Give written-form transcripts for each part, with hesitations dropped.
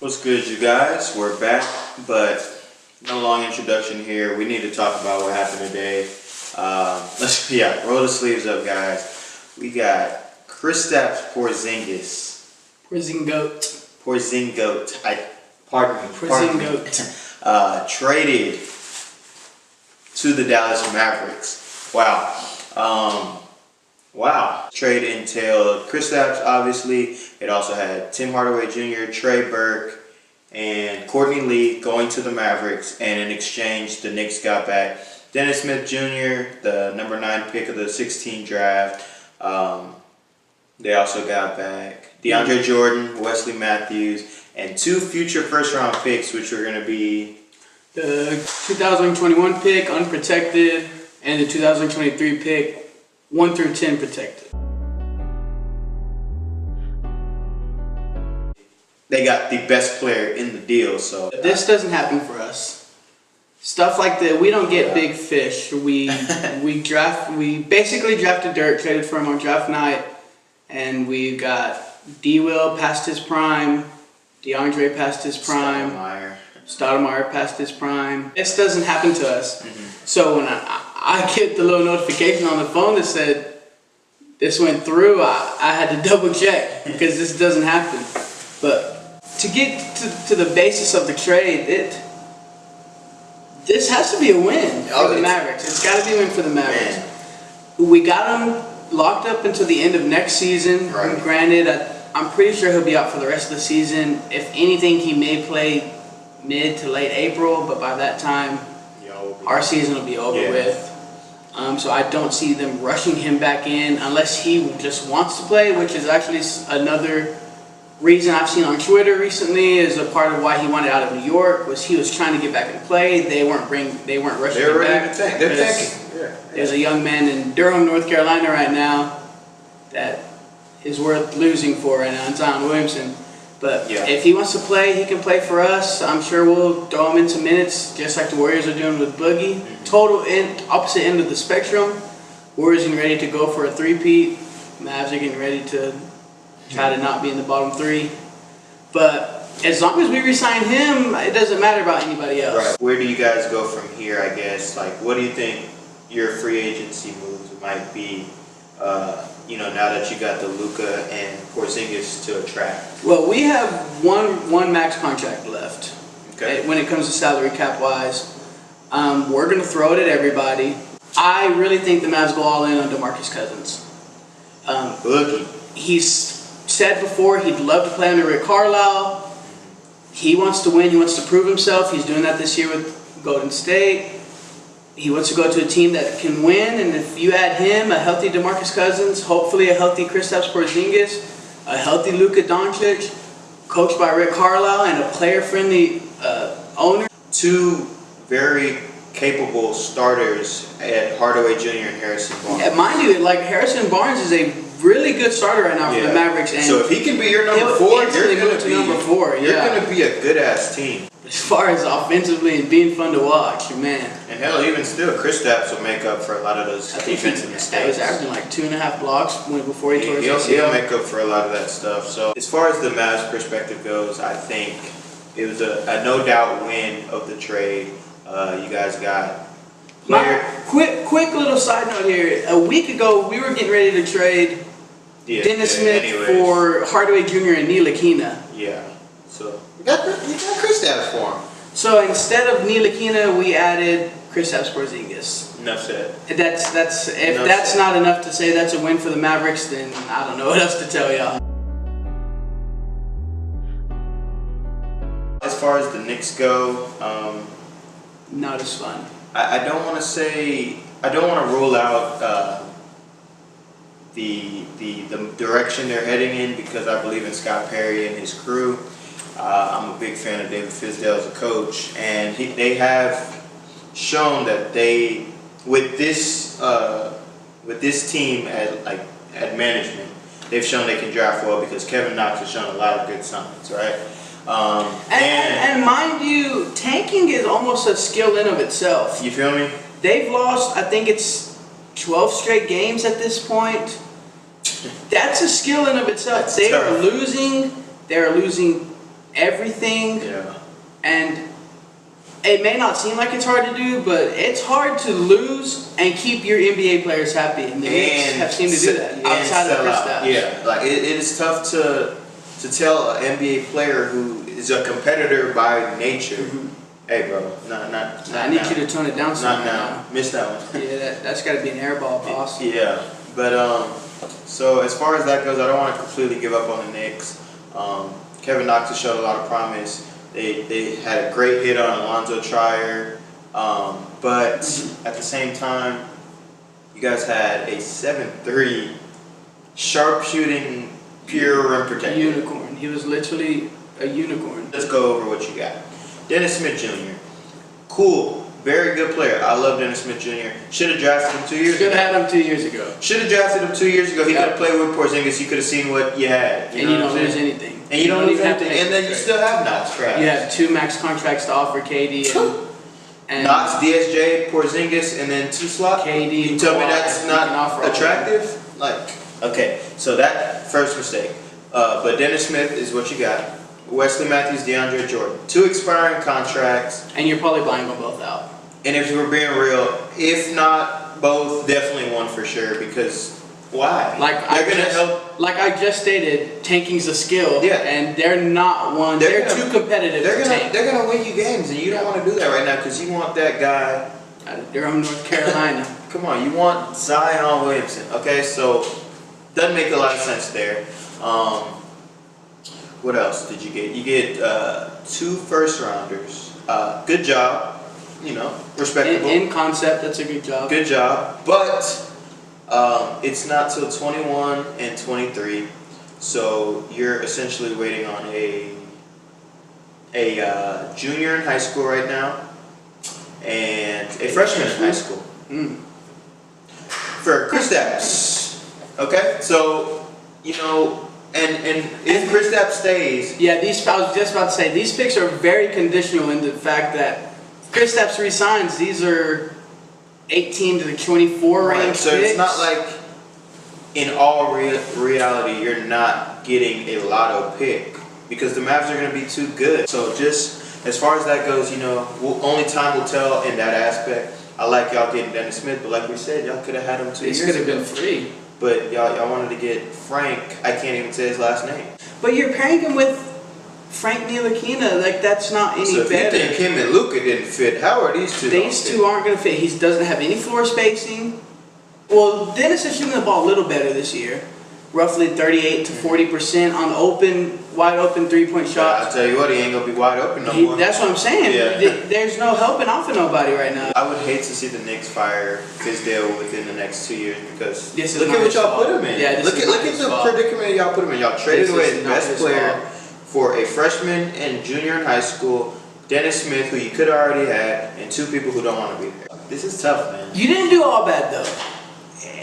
What's good, you guys? We're back, but no long introduction here. We need to talk about what happened today. Roll the sleeves up, guys. We got Kristaps Porzingis. Porzingoat. Traded to the Dallas Mavericks. Wow. Trade entailed Kristaps, obviously. It also had Tim Hardaway Jr., Trey, Burke, and Courtney Lee going to the Mavericks. And in exchange, the Knicks got back Dennis Smith Jr., the number 9 pick of the 16 draft. They also got back DeAndre Jordan, Wesley Matthews, and 2 future first-round picks, which were going to be the 2021 pick, unprotected, and the 2023 pick, 1 through 10 protected. They got the best player in the deal, so this doesn't happen for us. Stuff like that, we don't get big fish. We basically drafted Dirk, traded for him on draft night, and we got D-Will past his prime, DeAndre past his prime, Stoudemire past his prime. This doesn't happen to us. So when I get the little notification on the phone that said this went through, I had to double check because this doesn't happen. But to get to the basis of the trade, this has to be a win for the Mavericks. It's got to be a win for the Mavericks. We got him locked up until the end of next season. Right. Granted, I'm pretty sure he'll be out for the rest of the season. If anything, he may play mid to late April, but by that time, our season will be over with. So I don't see them rushing him back in unless he just wants to play, which is actually another reason I've seen on Twitter recently is a part of why he wanted out of New York was he was trying to get back and play. They weren't rushing him back. They're tanking. There's a young man in Durham, North Carolina right now that is worth losing for right now, Zion Williamson. But if he wants to play, he can play for us. I'm sure we'll throw him into minutes, just like the Warriors are doing with Boogie. Opposite end of the spectrum. Warriors getting ready to go for a three-peat. Mavs are getting ready to try to not be in the bottom 3. But as long as we re-sign him, it doesn't matter about anybody else. Right. Where do you guys go from here, I guess? Like, what do you think your free agency moves might be, now that you got the Luka and Porzingis to attract? Well, we have one max contract left. Okay. When it comes to salary cap wise, we're going to throw it at everybody. I really think the Mavs go all in on DeMarcus Cousins. He's said before he'd love to play under Rick Carlisle. He wants to win. He wants to prove himself. He's doing that this year with Golden State. He wants to go to a team that can win, and if you add him, a healthy DeMarcus Cousins, hopefully a healthy Kristaps Porzingis, a healthy Luka Doncic, coached by Rick Carlisle, and a player-friendly owner. 2 very capable starters at Hardaway Jr. and Harrison Barnes. Yeah, mind you, Harrison Barnes is a really good starter right now for the Mavericks. And so if he can be your number 4, you're going to be a good-ass team. As far as offensively and being fun to watch, man. And hell, even still, Kristaps will make up for a lot of those defensive mistakes. He was averaging like 2.5 blocks before he tore his ACL. He'll make up for a lot of that stuff. So as far as the Mavs perspective goes, I think it was a no-doubt win of the trade. You guys got quick little side note here. A week ago, we were getting ready to trade Dennis Smith for Hardaway Jr. and Ntilikina. Yeah. So we got Kristaps for him. So instead of Ntilikina, we added Kristaps Porzingis. Enough said. If that's not enough to say that's a win for the Mavericks, then I don't know what else to tell y'all. As far as the Knicks go, not as fun. I don't want to rule out the direction they're heading in because I believe in Scott Perry and his crew. I'm a big fan of David Fizdale as a coach, and they have shown that with this team at management, they've shown they can draft well because Kevin Knox has shown a lot of good signs, right? And mind you, tanking is almost a skill in of itself. You feel me? They've lost, I think it's 12 straight games at this point. That's a skill in of itself. They are losing everything. Yeah. And it may not seem like it's hard to do, but it's hard to lose and keep your NBA players happy. And the Knicks have seemed to do that outside of Kristaps. Yeah, like it is tough to tell an NBA player who is a competitor by nature, hey bro, not I need you to tone it down some. Not now. Miss that one. Yeah, that's got to be an air ball, boss. Yeah, but so as far as that goes, I don't want to completely give up on the Knicks. Kevin Knox has showed a lot of promise. They had a great hit on Alonzo Trier, but at the same time, you guys had a 7-3 sharpshooting, pure rim protector. Unicorn. He was literally a unicorn. Let's go over what you got. Dennis Smith Jr. Cool. Very good player. I love Dennis Smith Jr. Should have drafted him 2 years ago. Should have had him 2 years ago. Should have drafted him 2 years ago. He could have played with Porzingis. You could have seen what you had. You don't lose anything. And you don't lose anything. And then you still have Knox. You have 2 max contracts to offer KD and Knox, DSJ, Porzingis, and then 2 slot. KD. You tell me that's not attractive? Like, okay, so that first mistake. But Dennis Smith is what you got. Wesley Matthews, DeAndre Jordan. 2 expiring contracts. And you're probably buying them both out. And if we're being real, if not both, definitely one for sure. Because why? Like I just stated, tanking's a skill. Yeah. And they're not one. They're too competitive. They're gonna win you games, and you don't want to do that right now because you want that guy out of Durham, North Carolina. Come on, you want Zion Williamson. Okay, so doesn't make a lot of sense there. What else did you get? You get 2 first rounders. Good job. You know, respectable. In concept, that's a good job. Good job. But it's not till 21 and 23. So you're essentially waiting on a junior in high school right now and a freshman in high school. For Kristaps. Okay? So, you know, and if Kristaps stays. Yeah, I was just about to say, these picks are very conditional in the fact that Kristaps resigns. These are 18 to the 24 range picks. So it's not like in all reality you're not getting a lotto pick because the Mavs are going to be too good. So just as far as that goes, you know, only time will tell in that aspect. I like y'all getting Dennis Smith, but like we said, y'all could have had him 2 years ago. This could have been free. But y'all wanted to get Frank. I can't even say his last name. But you're pairing him with Frank Ntilikina, like that's not any better. So if you think him and Luka didn't fit, how are these two? These two aren't going to fit. He doesn't have any floor spacing. Well, Dennis is shooting the ball a little better this year. Roughly 38 to 40% on wide open 3-point shots. I'll tell you what, he ain't going to be wide open no more. That's what I'm saying. Yeah. There's no helping off of nobody right now. I would hate to see the Knicks fire Fizdale within the next 2 years because look at what y'all put him in. Yeah, look at the predicament y'all put him in. Y'all traded away the best player for a freshman and junior in high school, Dennis Smith, who you could have already had, and 2 people who don't want to be there. This is tough, man. You didn't do all bad, though.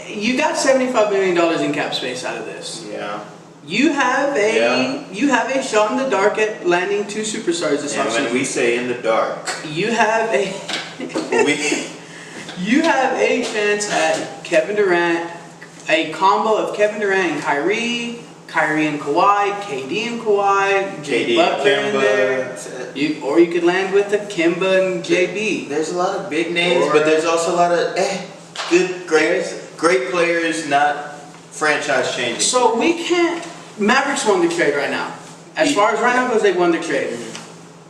You got $75 million in cap space out of this. Yeah. You have a shot in the dark at landing 2 superstars this offseason. And when we say in the dark, you have a you have a chance at Kevin Durant, a combo of Kevin Durant and Kyrie and Kawhi, KD and Kawhi, KD Butler and in there. Or you could land with a Kimba and JB. There's a lot of big names, but there's also a lot of great players, not franchise changing. So we can't. Mavericks won the trade right now. As far as right now goes, they won the trade.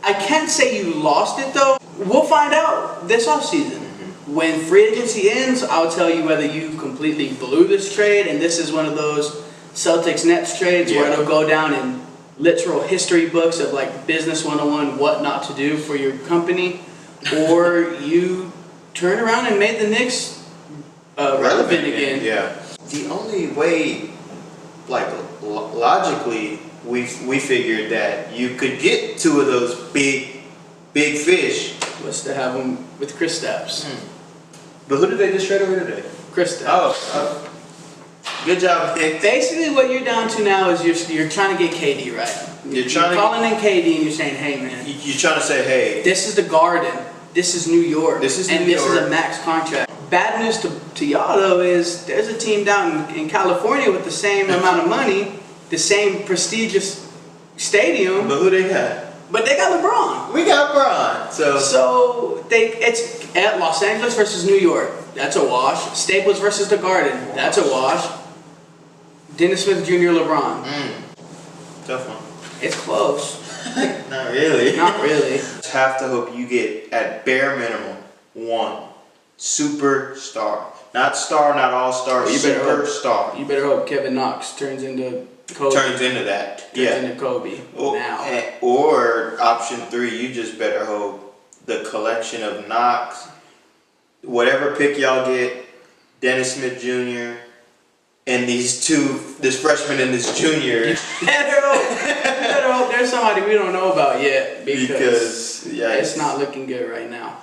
I can't say you lost it though. We'll find out this offseason. When free agency ends, I'll tell you whether you completely blew this trade and this is one of those Celtics-Nets trades where it'll go down in literal history books of like business 101, what not to do for your company, or you turn around and made the Knicks relevant again. Yeah. The only way, like logically, we figured that you could get 2 of those big fish was to have them with Kristaps. But who did they just trade over today? Kristaps. Oh, good job, Nick. Basically, what you're down to now is you're trying to get KD right. You're calling in KD and you're saying, hey man. You're trying to say, hey. This is the Garden. This is New York. This is and New this York. is a max contract. Bad news to y'all though is there's a team down in California with the same amount of money, the same prestigious stadium. But who they got? But they got LeBron. We got Bron. So it's at Los Angeles versus New York. That's a wash. Staples versus the Garden. That's a wash. Dennis Smith Jr. LeBron. Tough one. It's close. Not really. Not really. Just have to hope you get, at bare minimum, one superstar. Not star, not all-star, superstar. You better hope Kevin Knox turns into Kobe. Turns into that. Into Kobe now. Or option 3, you just better hope the collection of Knox, whatever pick y'all get, Dennis Smith Jr., and this freshman and this junior. You better hope there's somebody we don't know about yet because yeah, it's not looking good right now.